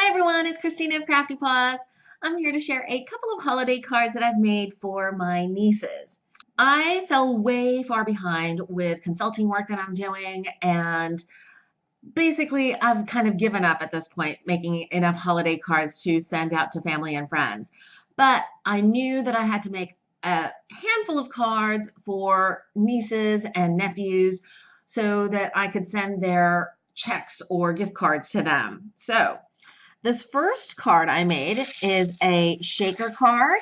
Hi everyone, it's Christina of CraftyPaws. I'm here to share a couple of holiday cards that I've made for my nieces. I fell way far behind with consulting work that I'm doing, and basically I've kind of given up at this point making enough holiday cards to send out to family and friends. But I knew that I had to make a handful of cards for nieces and nephews so that I could send their checks or gift cards to them. So this first card I made is a shaker card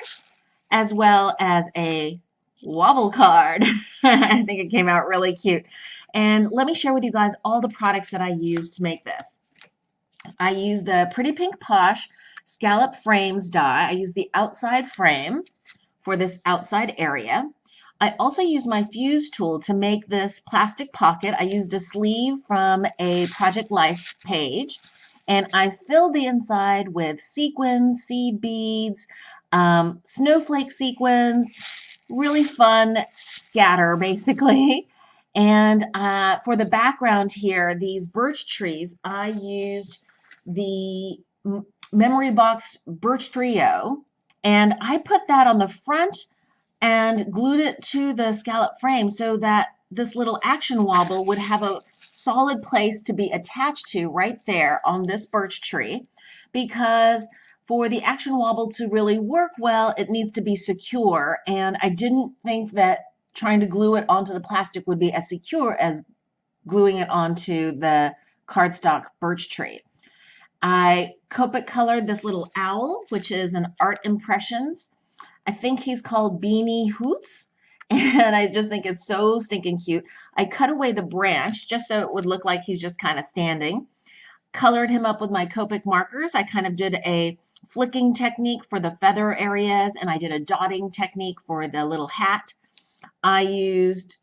as well as a wobble card. I think it came out really cute. And let me share with you guys all the products that I used to make this. I used the Pretty Pink Posh Scallop Frames die. I used the outside frame for this outside area. I also used my fuse tool to make this plastic pocket. I used a sleeve from a Project Life page, and I filled the inside with sequins, seed beads, snowflake sequins, really fun scatter basically. And for the background here, these birch trees, I used the Memory Box Birch Trio, and I put that on the front and glued it to the scallop frame so that this little action wobble would have a solid place to be attached to right there on this birch tree, because for the action wobble to really work well, it needs to be secure, and I didn't think that trying to glue it onto the plastic would be as secure as gluing it onto the cardstock birch tree. I Copic colored this little owl, which is an Art Impressions. I think he's called Beanie Hoots, and I just think it's so stinking cute. I cut away the branch just so it would look like he's just kind of standing. Colored him up with my Copic markers. I kind of did a flicking technique for the feather areas, and I did a dotting technique for the little hat. I used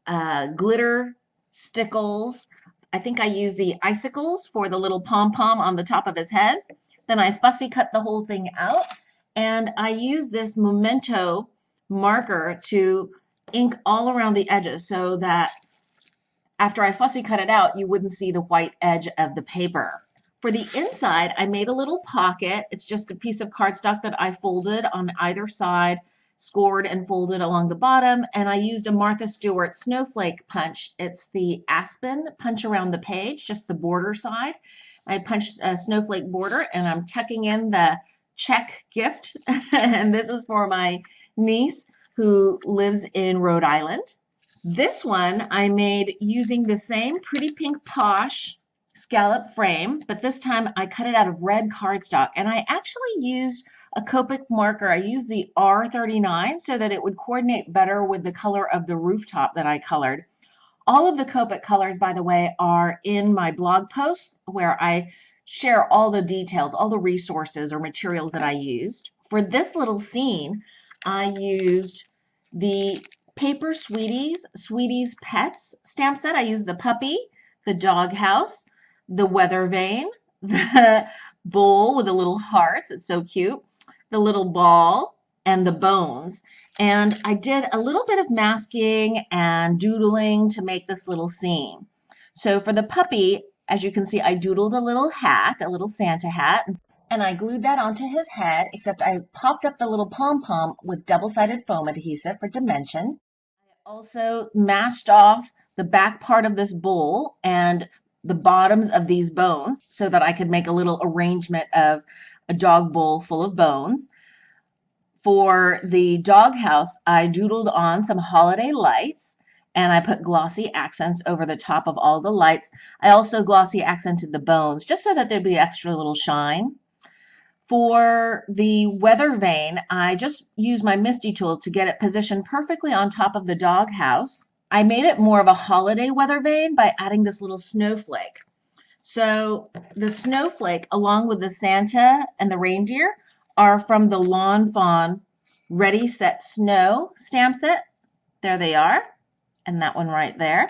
glitter stickles. I think I used the icicles for the little pom-pom on the top of his head. Then I fussy cut the whole thing out, and I used this memento marker to ink all around the edges so that after I fussy cut it out, you wouldn't see the white edge of the paper. For the inside, I made a little pocket. It's just a piece of cardstock that I folded on either side, scored and folded along the bottom, and I used a Martha Stewart snowflake punch. It's the Aspen punch around the page, just the border side. I punched a snowflake border, and I'm tucking in the check gift, and this is for my niece who lives in Rhode Island. This one I made using the same Pretty Pink Posh scallop frame, but this time I cut it out of red cardstock, and I actually used a Copic marker. I used the R39 so that it would coordinate better with the color of the rooftop that I colored. All of the Copic colors, by the way, are in my blog post where I share all the details, all the resources or materials that I used. For this little scene, I used the Paper Sweeties Pets stamp set. I used the puppy, the doghouse, the weather vane, the bowl with the little hearts. It's so cute. The little ball and the bones. And I did a little bit of masking and doodling to make this little scene. So for the puppy, as you can see, I doodled a little hat, a little Santa hat, and I glued that onto his head, except I popped up the little pom-pom with double-sided foam adhesive for dimension. I also masked off the back part of this bowl and the bottoms of these bones so that I could make a little arrangement of a dog bowl full of bones. For the doghouse, I doodled on some holiday lights, and I put glossy accents over the top of all the lights. I also glossy accented the bones just so that there'd be extra little shine. For the weather vane, I just used my Misty tool to get it positioned perfectly on top of the doghouse. I made it more of a holiday weather vane by adding this little snowflake. So the snowflake, along with the Santa and the reindeer, are from the Lawn Fawn Ready Set Snow stamp set. There they are, and that one right there.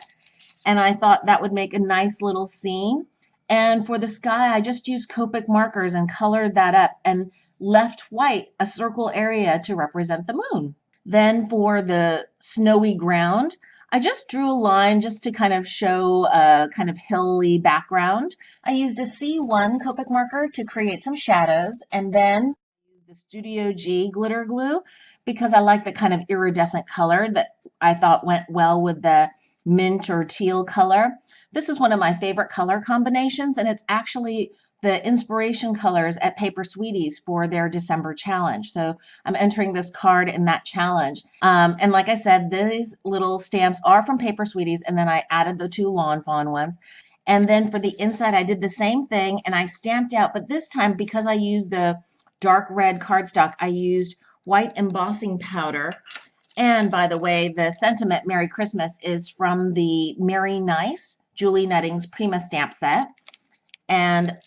And I thought that would make a nice little scene. And for the sky, I just used Copic markers and colored that up and left white a circle area to represent the moon. Then for the snowy ground, I just drew a line just to kind of show a kind of hilly background. I used a C1 Copic marker to create some shadows, and then used the Studio G glitter glue because I like the kind of iridescent color that I thought went well with the mint or teal color. This is one of my favorite color combinations, and it's actually the inspiration colors at Paper Sweeties for their December challenge. So I'm entering this card in that challenge. And like I said, these little stamps are from Paper Sweeties, and then I added the two Lawn Fawn ones. And then for the inside, I did the same thing and I stamped out, but this time because I used the dark red cardstock, I used white embossing powder. And by the way, the sentiment Merry Christmas is from the Merry Nice Julie Nutting's Prima stamp set. And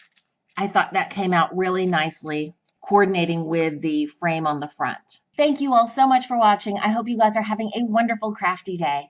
I thought that came out really nicely, coordinating with the frame on the front. Thank you all so much for watching. I hope you guys are having a wonderful crafty day.